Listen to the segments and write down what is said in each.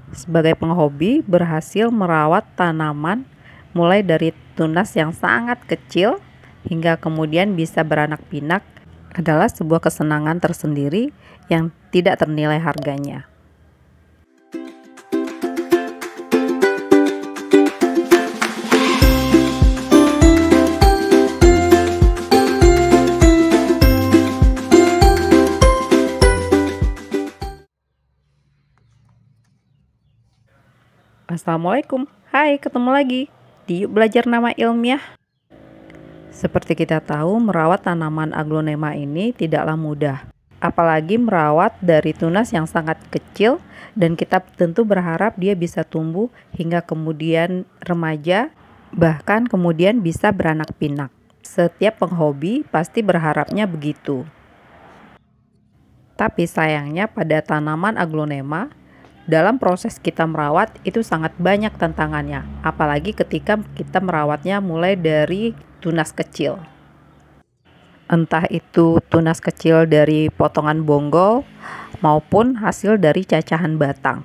Sebagai penghobi, berhasil merawat tanaman mulai dari tunas yang sangat kecil hingga kemudian bisa beranak pinak adalah sebuah kesenangan tersendiri yang tidak ternilai harganya. Assalamualaikum, hai, ketemu lagi di Yuk Belajar Nama Ilmiah. Seperti kita tahu, merawat tanaman aglonema ini tidaklah mudah, apalagi merawat dari tunas yang sangat kecil, dan kita tentu berharap dia bisa tumbuh hingga kemudian remaja, bahkan kemudian bisa beranak pinak. Setiap penghobi pasti berharapnya begitu. Tapi sayangnya pada tanaman aglonema, dalam proses kita merawat itu sangat banyak tantangannya, apalagi ketika kita merawatnya mulai dari tunas kecil. Entah itu tunas kecil dari potongan bonggol maupun hasil dari cacahan batang.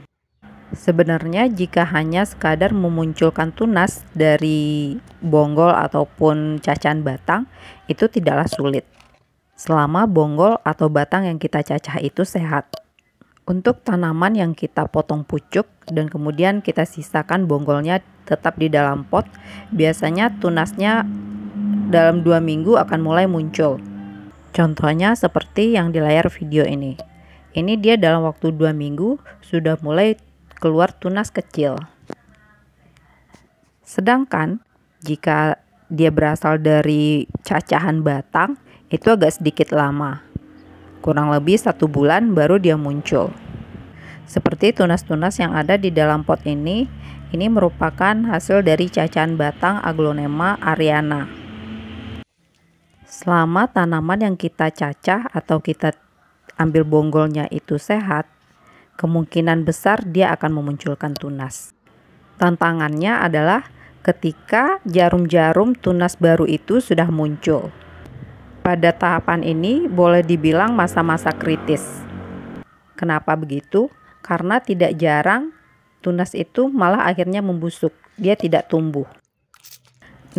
Sebenarnya jika hanya sekadar memunculkan tunas dari bonggol ataupun cacahan batang, itu tidaklah sulit, selama bonggol atau batang yang kita cacah itu sehat. Untuk tanaman yang kita potong pucuk dan kemudian kita sisakan bonggolnya tetap di dalam pot, biasanya tunasnya dalam 2 minggu akan mulai muncul. Contohnya seperti yang di layar video ini. Ini dia dalam waktu 2 minggu sudah mulai keluar tunas kecil. Sedangkan jika dia berasal dari cacahan batang, itu agak sedikit lama. Kurang lebih 1 bulan baru dia muncul. Seperti tunas-tunas yang ada di dalam pot ini merupakan hasil dari cacahan batang aglonema ariana. Selama tanaman yang kita cacah atau kita ambil bonggolnya itu sehat, kemungkinan besar dia akan memunculkan tunas. Tantangannya adalah ketika jarum-jarum tunas baru itu sudah muncul. Pada tahapan ini boleh dibilang masa-masa kritis. Kenapa begitu? Karena tidak jarang tunas itu malah akhirnya membusuk, dia tidak tumbuh.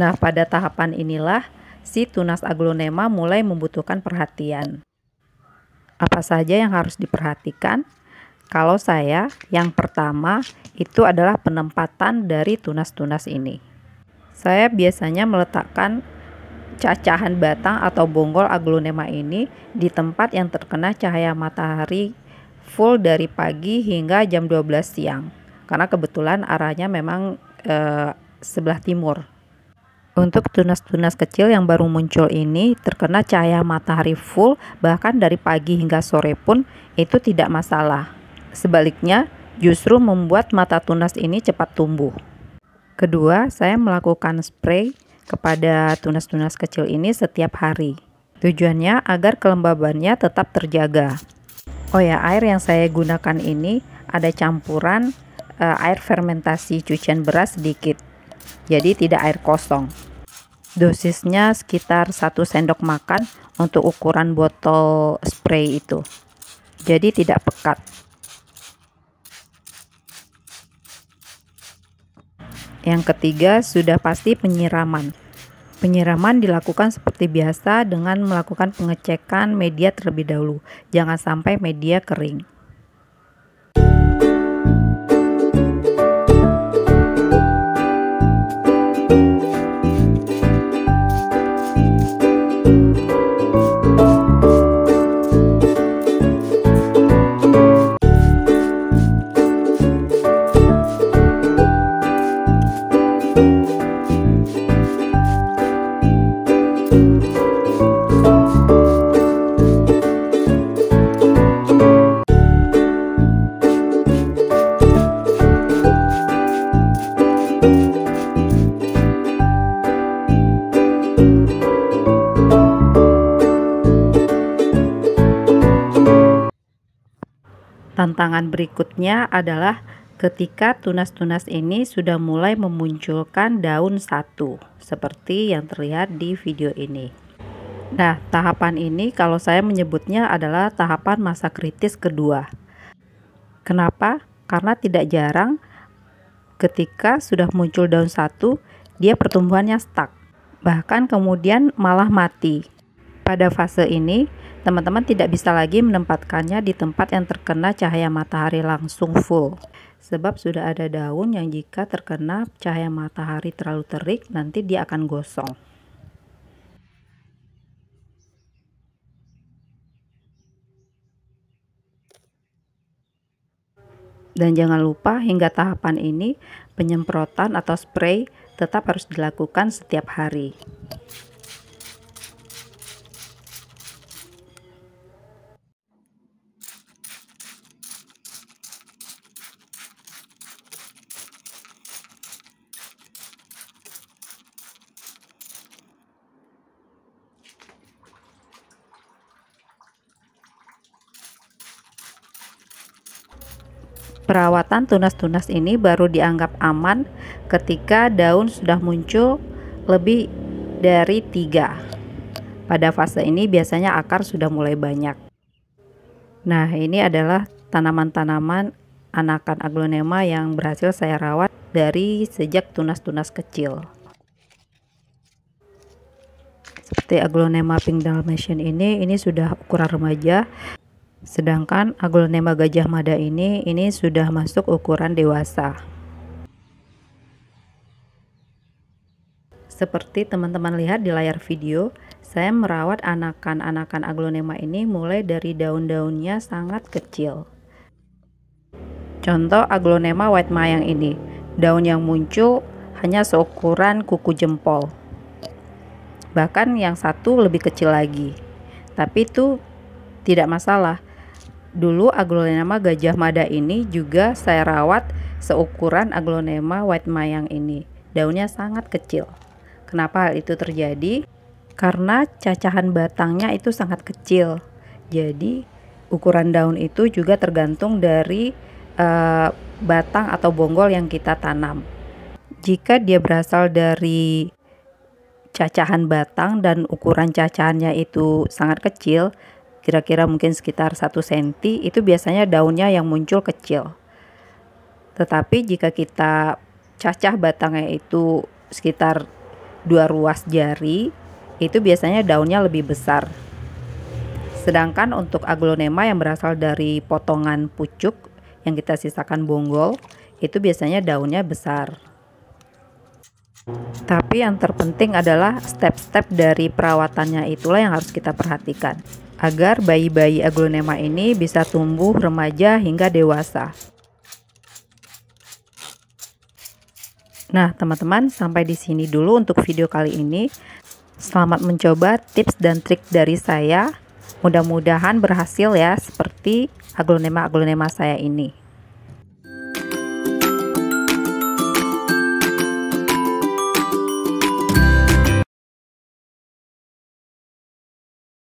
Nah, pada tahapan inilah si tunas aglonema mulai membutuhkan perhatian. Apa saja yang harus diperhatikan? Kalau saya, yang pertama itu adalah penempatan dari tunas-tunas ini. Saya biasanya meletakkan cacahan batang atau bonggol aglonema ini di tempat yang terkena cahaya matahari full dari pagi hingga jam 12 siang. Karena kebetulan arahnya memang sebelah timur. Untuk tunas-tunas kecil yang baru muncul ini terkena cahaya matahari full bahkan dari pagi hingga sore pun itu tidak masalah. Sebaliknya, justru membuat mata tunas ini cepat tumbuh. Kedua, saya melakukan spray kepada tunas-tunas kecil ini setiap hari. Tujuannya agar kelembabannya tetap terjaga. Oh ya, air yang saya gunakan ini ada campuran air fermentasi cucian beras sedikit. Jadi tidak air kosong. Dosisnya sekitar 1 sendok makan untuk ukuran botol spray itu. Jadi tidak pekat. Yang ketiga sudah pasti penyiraman. Penyiraman dilakukan seperti biasa dengan melakukan pengecekan media terlebih dahulu. Jangan sampai media kering. Tantangan berikutnya adalah ketika tunas-tunas ini sudah mulai memunculkan daun satu, seperti yang terlihat di video ini. Nah, tahapan ini kalau saya menyebutnya adalah tahapan masa kritis kedua. Kenapa? karena tidak jarang ketika sudah muncul daun satu, dia pertumbuhannya stuck, bahkan kemudian malah mati. Pada fase ini, teman-teman tidak bisa lagi menempatkannya di tempat yang terkena cahaya matahari langsung full, sebab sudah ada daun yang jika terkena cahaya matahari terlalu terik, nanti dia akan gosong. Dan jangan lupa hingga tahapan ini, penyemprotan atau spray tetap harus dilakukan setiap hari. Perawatan tunas-tunas ini baru dianggap aman ketika daun sudah muncul lebih dari 3. Pada fase ini biasanya akar sudah mulai banyak. Nah, ini adalah tanaman-tanaman anakan aglonema yang berhasil saya rawat dari sejak tunas-tunas kecil. Seperti aglonema pink dalmatian ini sudah ukuran remaja. Sedangkan aglonema gajah mada ini sudah masuk ukuran dewasa. Seperti teman-teman lihat di layar video, saya merawat anakan aglonema ini mulai dari daun-daunnya sangat kecil. Contoh aglonema white mayang ini, daun yang muncul hanya seukuran kuku jempol. Bahkan yang satu lebih kecil lagi. Tapi itu tidak masalah. Dulu aglonema gajah mada ini juga saya rawat seukuran aglonema white mayang ini. Daunnya sangat kecil. Kenapa hal itu terjadi? Karena cacahan batangnya itu sangat kecil. Jadi ukuran daun itu juga tergantung dari batang atau bonggol yang kita tanam. Jika dia berasal dari cacahan batang dan ukuran cacahannya itu sangat kecil, kira-kira mungkin sekitar 1 cm, itu biasanya daunnya yang muncul kecil. Tetapi jika kita cacah batangnya itu sekitar 2 ruas jari, itu biasanya daunnya lebih besar. Sedangkan untuk aglonema yang berasal dari potongan pucuk yang kita sisakan bonggol, itu biasanya daunnya besar. Tapi yang terpenting adalah step-step dari perawatannya, itulah yang harus kita perhatikan agar bayi-bayi aglonema ini bisa tumbuh remaja hingga dewasa. Nah, teman-teman, sampai di sini dulu untuk video kali ini. Selamat mencoba tips dan trik dari saya. Mudah-mudahan berhasil ya, seperti aglonema saya ini.